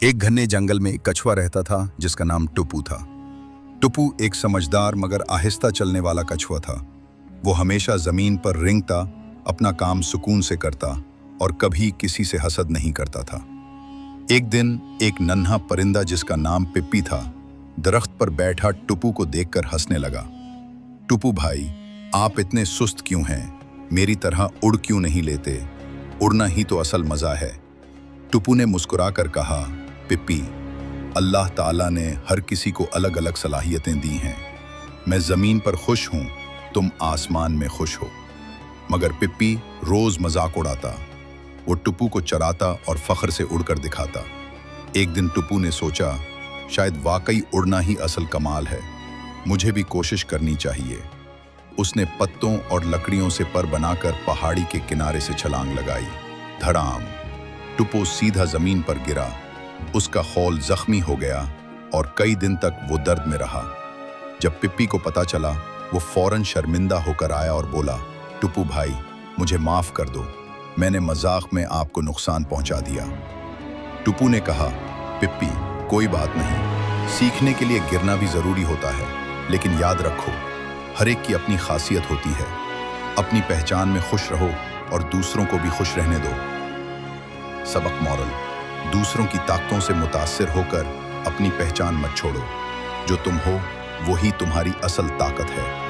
एक घने जंगल में एक कछुआ रहता था जिसका नाम टुप्पू था। टुप्पू एक समझदार मगर आहिस्ता चलने वाला कछुआ था। वो हमेशा जमीन पर रेंगता, अपना काम सुकून से करता और कभी किसी से हसद नहीं करता था। एक दिन एक नन्हा परिंदा जिसका नाम पिप्पी था, दरख्त पर बैठा टुप्पू को देखकर हंसने लगा। टुप्पू भाई, आप इतने सुस्त क्यों हैं? मेरी तरह उड़ क्यों नहीं लेते? उड़ना ही तो असल मजा है। टुप्पू ने मुस्कुराकर कहा, पिप्पी, अल्लाह ताला ने हर किसी को अलग अलग सलाहियतें दी हैं। मैं जमीन पर खुश हूं, तुम आसमान में खुश हो। मगर पिप्पी रोज मजाक उड़ाता। वो टुप्पू को चराता और फख्र से उड़कर दिखाता। एक दिन टुप्पू ने सोचा, शायद वाकई उड़ना ही असल कमाल है, मुझे भी कोशिश करनी चाहिए। उसने पत्तों और लकड़ियों से पर बनाकर पहाड़ी के किनारे से छलांग लगाई। धड़ाम! टुप्पू सीधा जमीन पर गिरा। उसका खौल जख्मी हो गया और कई दिन तक वो दर्द में रहा। जब पिप्पी को पता चला, वो फौरन शर्मिंदा होकर आया और बोला, टुप्पू भाई, मुझे माफ कर दो, मैंने मजाक में आपको नुकसान पहुंचा दिया। टुप्पू ने कहा, पिप्पी, कोई बात नहीं, सीखने के लिए गिरना भी जरूरी होता है, लेकिन याद रखो, हर एक की अपनी खासियत होती है। अपनी पहचान में खुश रहो और दूसरों को भी खुश रहने दो। सबक मॉरल: दूसरों की ताकतों से मुतासिर होकर अपनी पहचान मत छोड़ो। जो तुम हो वही तुम्हारी असल ताकत है।